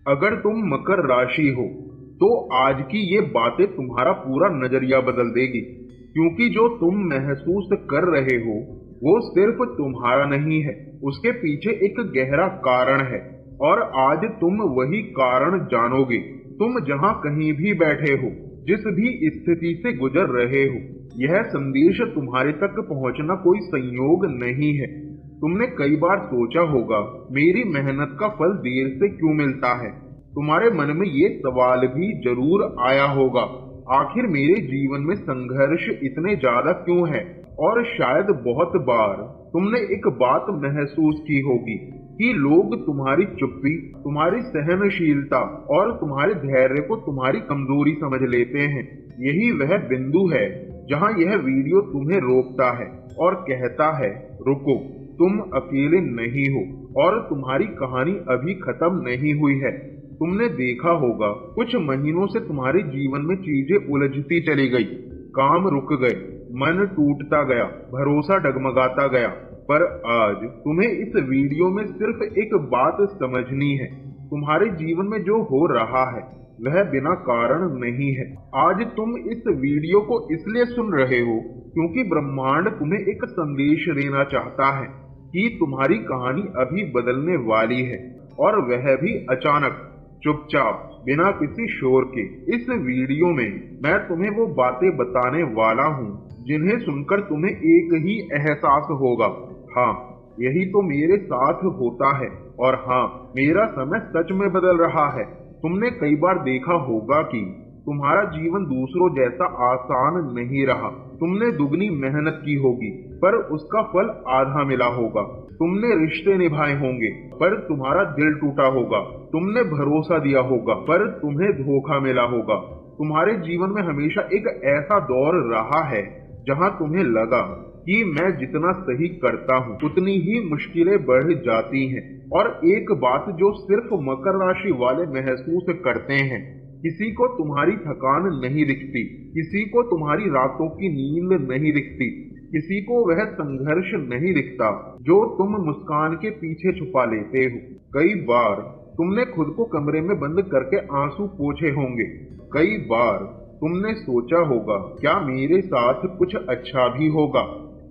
अगर तुम मकर राशि हो तो आज की ये बातें तुम्हारा पूरा नजरिया बदल देगी, क्योंकि जो तुम महसूस कर रहे हो वो सिर्फ तुम्हारा नहीं है, उसके पीछे एक गहरा कारण है। और आज तुम वही कारण जानोगे। तुम जहां कहीं भी बैठे हो, जिस भी स्थिति से गुजर रहे हो, यह संदेश तुम्हारे तक पहुंचना कोई संयोग नहीं है। तुमने कई बार सोचा होगा, मेरी मेहनत का फल देर से क्यों मिलता है। तुम्हारे मन में ये सवाल भी जरूर आया होगा, आखिर मेरे जीवन में संघर्ष इतने ज्यादा क्यों है। और शायद बहुत बार तुमने एक बात महसूस की होगी कि लोग तुम्हारी चुप्पी, तुम्हारी सहनशीलता और तुम्हारे धैर्य को तुम्हारी कमजोरी समझ लेते हैं। यही वह बिंदु है जहां यह वीडियो तुम्हें रोकता है और कहता है, रुको, तुम अकेले नहीं हो और तुम्हारी कहानी अभी खत्म नहीं हुई है। तुमने देखा होगा, कुछ महीनों से तुम्हारे जीवन में चीजें उलझती चली गई, काम रुक गए, मन टूटता गया, भरोसा डगमगाता गया। पर आज तुम्हें इस वीडियो में सिर्फ एक बात समझनी है, तुम्हारे जीवन में जो हो रहा है वह बिना कारण नहीं है। आज तुम इस वीडियो को इसलिए सुन रहे हो क्योंकि ब्रह्मांड तुम्हें एक संदेश देना चाहता है कि तुम्हारी कहानी अभी बदलने वाली है, और वह भी अचानक, चुपचाप, बिना किसी शोर के। इस वीडियो में मैं तुम्हें वो बातें बताने वाला हूँ जिन्हें सुनकर तुम्हें एक ही एहसास होगा, हाँ, यही तो मेरे साथ होता है, और हाँ, मेरा समय सच में बदल रहा है। तुमने कई बार देखा होगा कि तुम्हारा जीवन दूसरों जैसा आसान नहीं रहा। तुमने दुगनी मेहनत की होगी पर उसका फल आधा मिला होगा। तुमने रिश्ते निभाए होंगे पर तुम्हारा दिल टूटा होगा। तुमने भरोसा दिया होगा पर तुम्हें धोखा मिला होगा। तुम्हारे जीवन में हमेशा एक ऐसा दौर रहा है जहां तुम्हें लगा कि मैं जितना सही करता हूँ उतनी ही मुश्किलें बढ़ जाती हैं। और एक बात जो सिर्फ मकर राशि वाले महसूस करते हैं, किसी को तुम्हारी थकान नहीं दिखती, किसी को तुम्हारी रातों की नींद नहीं दिखती, किसी को वह संघर्ष नहीं दिखता जो तुम मुस्कान के पीछे छुपा लेते हो। कई बार तुमने खुद को कमरे में बंद करके आंसू पोंछे होंगे। कई बार तुमने सोचा होगा, क्या मेरे साथ कुछ अच्छा भी होगा,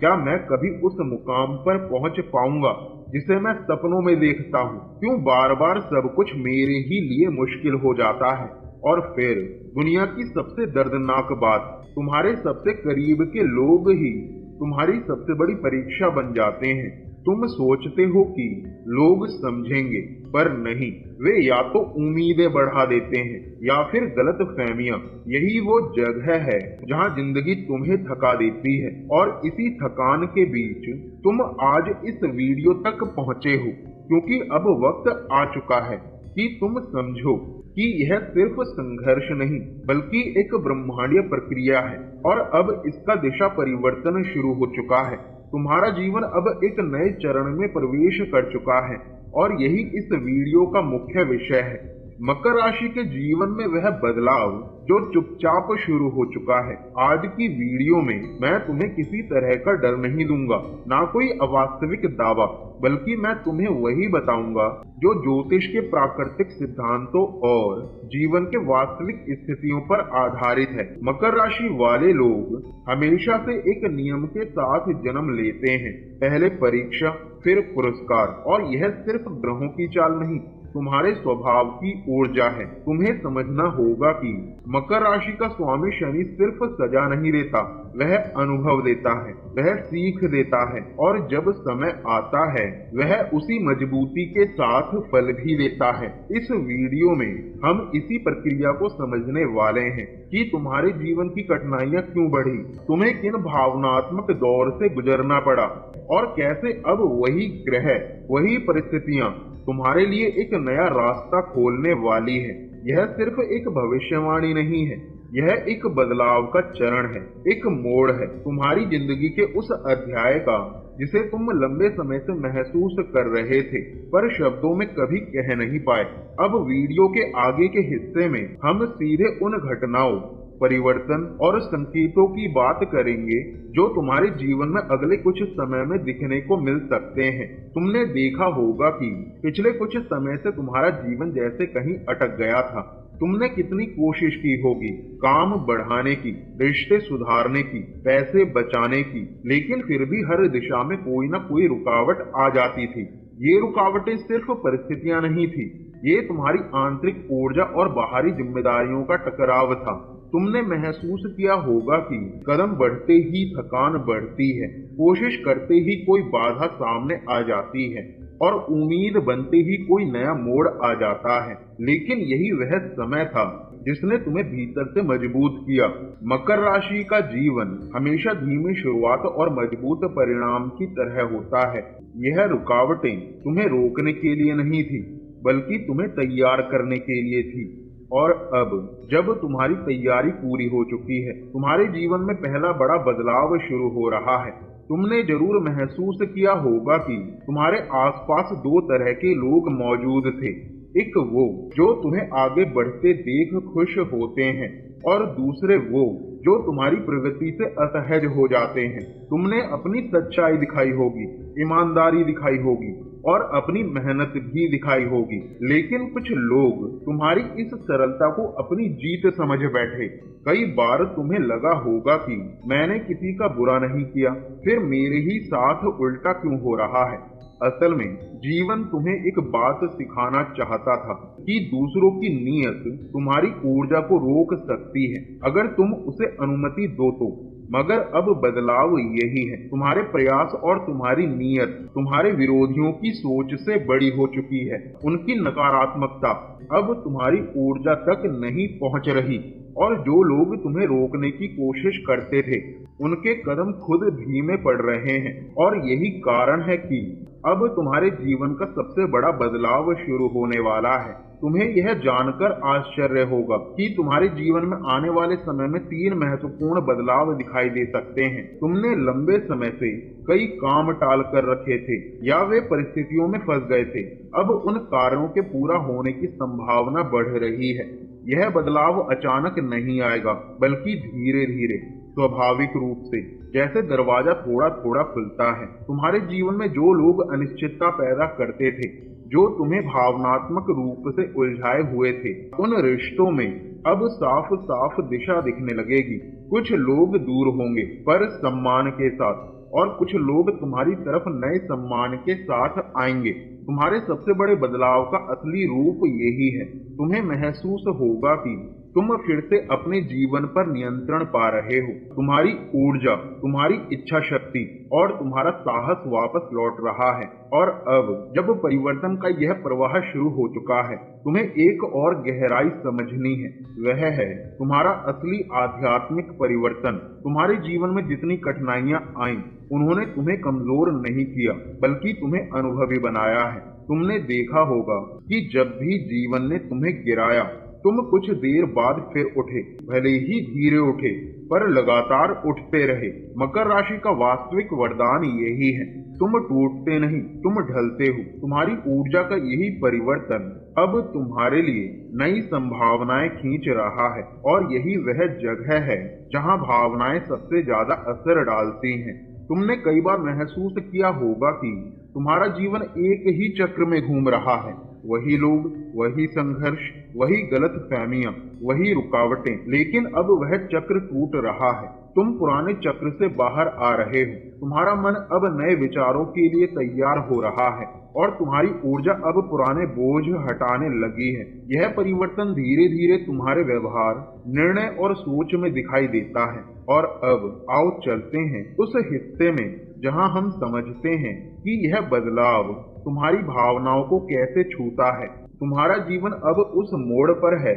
क्या मैं कभी उस मुकाम पर पहुंच पाऊंगा जिसे मैं सपनों में देखता हूँ। क्यों बार बार सब कुछ मेरे ही लिए मुश्किल हो जाता है। और फिर दुनिया की सबसे दर्दनाक बात, तुम्हारे सबसे करीब के लोग ही तुम्हारी सबसे बड़ी परीक्षा बन जाते हैं। तुम सोचते हो कि लोग समझेंगे, पर नहीं, वे या तो उम्मीदें बढ़ा देते हैं या फिर गलत फहमियां। यही वो जगह है जहां जिंदगी तुम्हें थका देती है। और इसी थकान के बीच तुम आज इस वीडियो तक पहुंचे हो क्योंकि अब वक्त आ चुका है कि तुम समझो कि यह सिर्फ संघर्ष नहीं बल्कि एक ब्रह्मांडीय प्रक्रिया है, और अब इसका दिशा परिवर्तन शुरू हो चुका है। तुम्हारा जीवन अब एक नए चरण में प्रवेश कर चुका है, और यही इस वीडियो का मुख्य विषय है। मकर राशि के जीवन में वह बदलाव जो चुपचाप शुरू हो चुका है। आज की वीडियो में मैं तुम्हें किसी तरह का डर नहीं दूंगा, ना कोई अवास्तविक दावा, बल्कि मैं तुम्हें वही बताऊंगा जो ज्योतिष के प्राकृतिक सिद्धांतों और जीवन के वास्तविक स्थितियों पर आधारित है। मकर राशि वाले लोग हमेशा से एक नियम के साथ जन्म लेते हैं, पहले परीक्षा फिर पुरस्कार। और यह सिर्फ ग्रहों की चाल नहीं, तुम्हारे स्वभाव की ऊर्जा है। तुम्हें समझना होगा कि मकर राशि का स्वामी शनि सिर्फ सजा नहीं देता, वह अनुभव देता है, वह सीख देता है, और जब समय आता है वह उसी मजबूती के साथ फल भी देता है। इस वीडियो में हम इसी प्रक्रिया को समझने वाले हैं कि तुम्हारे जीवन की कठिनाइयां क्यों बढ़ी, तुम्हें किन भावनात्मक दौर से गुजरना पड़ा, और कैसे अब वही ग्रह, वही परिस्थितियां तुम्हारे लिए एक नया रास्ता खोलने वाली है। यह सिर्फ एक भविष्यवाणी नहीं है, यह एक बदलाव का चरण है, एक मोड़ है तुम्हारी जिंदगी के उस अध्याय का जिसे तुम लंबे समय से महसूस कर रहे थे पर शब्दों में कभी कह नहीं पाए। अब वीडियो के आगे के हिस्से में हम सीधे उन घटनाओं, परिवर्तन और संकेतों की बात करेंगे जो तुम्हारे जीवन में अगले कुछ समय में दिखने को मिल सकते हैं। तुमने देखा होगा कि पिछले कुछ समय से तुम्हारा जीवन जैसे कहीं अटक गया था। तुमने कितनी कोशिश की होगी काम बढ़ाने की, रिश्ते सुधारने की, पैसे बचाने की, लेकिन फिर भी हर दिशा में कोई ना कोई रुकावट आ जाती थी। ये रुकावटें सिर्फ परिस्थितियां नहीं थी, ये तुम्हारी आंतरिक ऊर्जा और बाहरी जिम्मेदारियों का टकराव था। तुमने महसूस किया होगा कि कदम बढ़ते ही थकान बढ़ती है, कोशिश करते ही कोई बाधा सामने आ जाती है और उम्मीद बनते ही कोई नया मोड़ आ जाता है। लेकिन यही वह समय था जिसने तुम्हें भीतर से मजबूत किया। मकर राशि का जीवन हमेशा धीमी शुरुआत और मजबूत परिणाम की तरह होता है। यह रुकावटें तुम्हें रोकने के लिए नहीं थी, बल्कि तुम्हें तैयार करने के लिए थी। और अब जब तुम्हारी तैयारी पूरी हो चुकी है, तुम्हारे जीवन में पहला बड़ा बदलाव शुरू हो रहा है। तुमने जरूर महसूस किया होगा कि तुम्हारे आसपास दो तरह के लोग मौजूद थे। एक वो जो तुम्हें आगे बढ़ते देख खुश होते हैं और दूसरे वो जो तुम्हारी प्रगति से असहज हो जाते हैं। तुमने अपनी सच्चाई दिखाई होगी, ईमानदारी दिखाई होगी और अपनी मेहनत भी दिखाई होगी, लेकिन कुछ लोग तुम्हारी इस सरलता को अपनी जीत समझ बैठे। कई बार तुम्हें लगा होगा कि मैंने किसी का बुरा नहीं किया, फिर मेरे ही साथ उल्टा क्यों हो रहा है। असल में जीवन तुम्हें एक बात सिखाना चाहता था कि दूसरों की नीयत तुम्हारी ऊर्जा को रोक सकती है अगर तुम उसे अनुमति दो तो। मगर अब बदलाव यही है, तुम्हारे प्रयास और तुम्हारी नीयत तुम्हारे विरोधियों की सोच से बड़ी हो चुकी है। उनकी नकारात्मकता अब तुम्हारी ऊर्जा तक नहीं पहुंच रही और जो लोग तुम्हें रोकने की कोशिश करते थे उनके कदम खुद धीमे पड़ रहे हैं। और यही कारण है कि अब तुम्हारे जीवन का सबसे बड़ा बदलाव शुरू होने वाला है। तुम्हें यह जानकर आश्चर्य होगा कि तुम्हारे जीवन में आने वाले समय में 3 महत्वपूर्ण बदलाव दिखाई दे सकते हैं। तुमने लंबे समय से कई काम टाल कर रखे थे या वे परिस्थितियों में फंस गए थे। अब उन कार्यों के पूरा होने की संभावना बढ़ रही है। यह बदलाव अचानक नहीं आएगा, बल्कि धीरे धीरे, स्वाभाविक रूप से, जैसे दरवाजा थोड़ा थोड़ा खुलता है। तुम्हारे जीवन में जो लोग अनिश्चितता पैदा करते थे, जो तुम्हें भावनात्मक रूप से उलझाए हुए थे, उन रिश्तों में अब साफ साफ दिशा दिखने लगेगी। कुछ लोग दूर होंगे पर सम्मान के साथ, और कुछ लोग तुम्हारी तरफ नए सम्मान के साथ आएंगे। तुम्हारे सबसे बड़े बदलाव का असली रूप यही है। तुम्हें महसूस होगा कि तुम फिर से अपने जीवन पर नियंत्रण पा रहे हो। तुम्हारी ऊर्जा, तुम्हारी इच्छा शक्ति और तुम्हारा साहस वापस लौट रहा है। और अब जब परिवर्तन का यह प्रवाह शुरू हो चुका है, तुम्हें एक और गहराई समझनी है। वह है तुम्हारा असली आध्यात्मिक परिवर्तन। तुम्हारे जीवन में जितनी कठिनाइयां आईं, उन्होंने तुम्हें कमजोर नहीं किया, बल्कि तुम्हें अनुभवी बनाया है। तुमने देखा होगा कि जब भी जीवन ने तुम्हें गिराया, तुम कुछ देर बाद फिर उठे, भले ही धीरे उठे, पर लगातार उठते रहे। मकर राशि का वास्तविक वरदान यही है, तुम टूटते नहीं, तुम ढलते हो। तुम्हारी ऊर्जा का यही परिवर्तन अब तुम्हारे लिए नई संभावनाएं खींच रहा है, और यही वह जगह है जहां भावनाएं सबसे ज्यादा असर डालती हैं। तुमने कई बार महसूस किया होगा कि तुम्हारा जीवन एक ही चक्र में घूम रहा है। वही लोग, वही संघर्ष, वही गलत फहमियां, वही रुकावटें, लेकिन अब वह चक्र टूट रहा है। तुम पुराने चक्र से बाहर आ रहे हो। तुम्हारा मन अब नए विचारों के लिए तैयार हो रहा है और तुम्हारी ऊर्जा अब पुराने बोझ हटाने लगी है। यह परिवर्तन धीरे धीरे तुम्हारे व्यवहार, निर्णय और सोच में दिखाई देता है। और अब आओ चलते हैं उस हिस्से में जहां हम समझते हैं कि यह बदलाव तुम्हारी भावनाओं को कैसे छूता है। तुम्हारा जीवन अब उस मोड़ पर है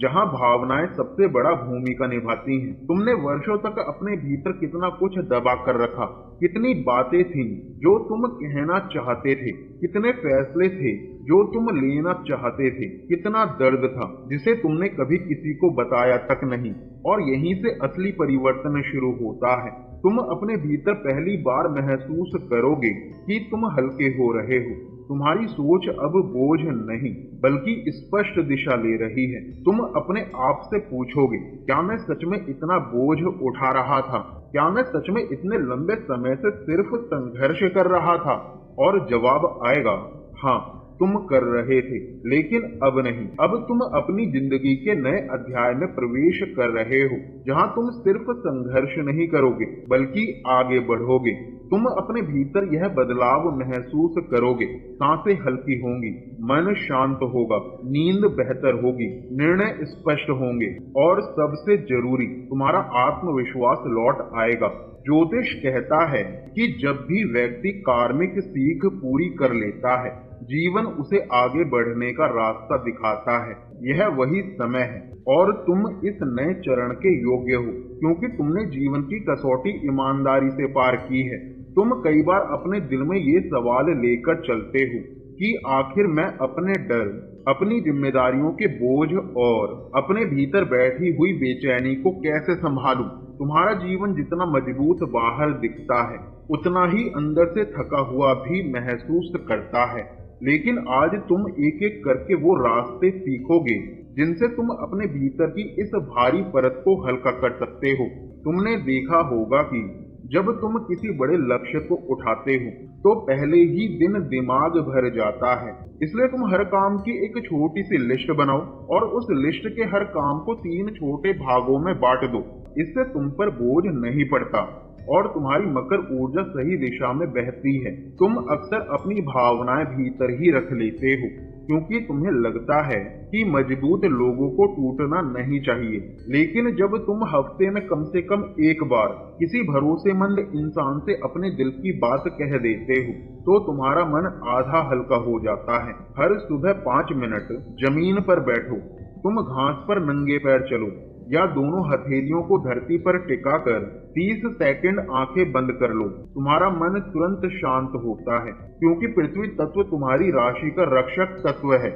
जहां भावनाएं सबसे बड़ा भूमिका निभाती हैं। तुमने वर्षों तक अपने भीतर कितना कुछ दबा कर रखा, कितनी बातें थीं जो तुम कहना चाहते थे, कितने फैसले थे जो तुम लेना चाहते थे, कितना दर्द था जिसे तुमने कभी किसी को बताया तक नहीं। और यहीं से असली परिवर्तन शुरू होता है। तुम अपने भीतर पहली बार महसूस करोगे कि तुम हल्के हो रहे हो। तुम्हारी सोच अब बोझ नहीं बल्कि स्पष्ट दिशा ले रही है। तुम अपने आप से पूछोगे, क्या मैं सच में इतना बोझ उठा रहा था? क्या मैं सच में इतने लंबे समय से सिर्फ संघर्ष कर रहा था? और जवाब आएगा, हाँ, तुम कर रहे थे, लेकिन अब नहीं। अब तुम अपनी जिंदगी के नए अध्याय में प्रवेश कर रहे हो, जहाँ तुम सिर्फ संघर्ष नहीं करोगे बल्कि आगे बढ़ोगे। तुम अपने भीतर यह बदलाव महसूस करोगे, सांसें हल्की होंगी, मन शांत होगा, नींद बेहतर होगी, निर्णय स्पष्ट होंगे और सबसे जरूरी, तुम्हारा आत्मविश्वास लौट आएगा। ज्योतिष कहता है कि जब भी व्यक्ति कार्मिक सीख पूरी कर लेता है, जीवन उसे आगे बढ़ने का रास्ता दिखाता है। यह वही समय है और तुम इस नए चरण के योग्य हो, क्योंकि तुमने जीवन की कसौटी ईमानदारी से पार की है। तुम कई बार अपने दिल में ये सवाल लेकर चलते हो कि आखिर मैं अपने डर, अपनी जिम्मेदारियों के बोझ और अपने भीतर बैठी हुई बेचैनी को कैसे संभालूं। तुम्हारा जीवन जितना मजबूत बाहर दिखता है, उतना ही अंदर से थका हुआ भी महसूस करता है। लेकिन आज तुम एक एक करके वो रास्ते सीखोगे जिनसे तुम अपने भीतर की इस भारी परत को हल्का कर सकते हो। तुमने देखा होगा कि जब तुम किसी बड़े लक्ष्य को उठाते हो तो पहले ही दिन दिमाग भर जाता है। इसलिए तुम हर काम की एक छोटी सी लिस्ट बनाओ और उस लिस्ट के हर काम को 3 छोटे भागों में बांट दो। इससे तुम पर बोझ नहीं पड़ता और तुम्हारी मकर ऊर्जा सही दिशा में बहती है। तुम अक्सर अपनी भावनाएं भीतर ही रख लेते हो, क्योंकि तुम्हें लगता है कि मजबूत लोगों को टूटना नहीं चाहिए। लेकिन जब तुम हफ्ते में कम से कम एक बार किसी भरोसेमंद इंसान से अपने दिल की बात कह देते हो, तो तुम्हारा मन आधा हल्का हो जाता है। हर सुबह 5 मिनट जमीन पर बैठो, तुम घास पर नंगे पैर चलो या दोनों हथेलियों को धरती पर टिकाकर 30 सेकंड आंखें बंद कर लो। तुम्हारा मन तुरंत शांत होता है, क्योंकि पृथ्वी तत्व तुम्हारी राशि का रक्षक तत्व है।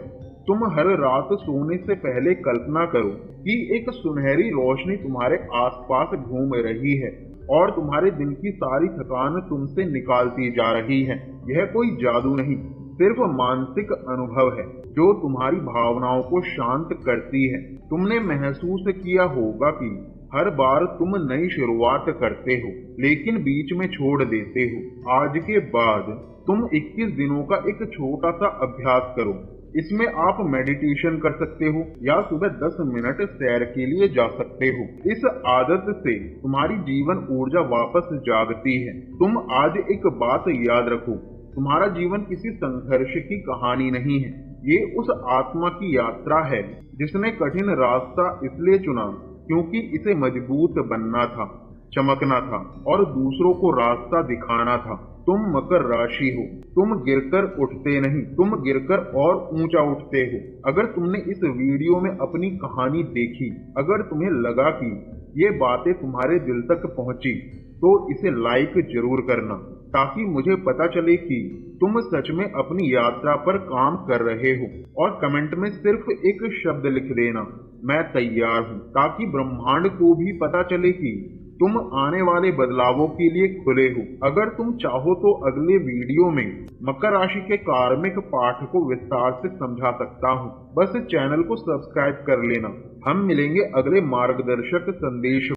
तुम हर रात सोने से पहले कल्पना करो कि एक सुनहरी रोशनी तुम्हारे आसपास घूम रही है और तुम्हारे दिन की सारी थकान तुमसे निकालती जा रही है। यह कोई जादू नहीं, सिर्फ मानसिक अनुभव है जो तुम्हारी भावनाओं को शांत करती है। तुमने महसूस किया होगा कि हर बार तुम नई शुरुआत करते हो लेकिन बीच में छोड़ देते हो। आज के बाद तुम 21 दिनों का एक छोटा सा अभ्यास करो। इसमें आप मेडिटेशन कर सकते हो या सुबह 10 मिनट सैर के लिए जा सकते हो। इस आदत से तुम्हारी जीवन ऊर्जा वापस जागती है। तुम आज एक बात याद रखो, तुम्हारा जीवन किसी संघर्ष की कहानी नहीं है, ये उस आत्मा की यात्रा है जिसने कठिन रास्ता इसलिए चुना क्योंकि इसे मजबूत बनना था, चमकना था और दूसरों को रास्ता दिखाना था। तुम मकर राशि हो, तुम गिरकर उठते नहीं, तुम गिरकर और ऊंचा उठते हो। अगर तुमने इस वीडियो में अपनी कहानी देखी, अगर तुम्हें लगा कि ये बातें तुम्हारे दिल तक पहुंची, तो इसे लाइक जरूर करना, ताकि मुझे पता चले कि तुम सच में अपनी यात्रा पर काम कर रहे हो। और कमेंट में सिर्फ एक शब्द लिख देना, मैं तैयार हूँ, ताकि ब्रह्मांड को भी पता चले कि तुम आने वाले बदलावों के लिए खुले हो। अगर तुम चाहो तो अगले वीडियो में मकर राशि के कार्मिक पाठ को विस्तार से समझा सकता हूँ। बस चैनल को सब्सक्राइब कर लेना। हम मिलेंगे अगले मार्गदर्शक संदेश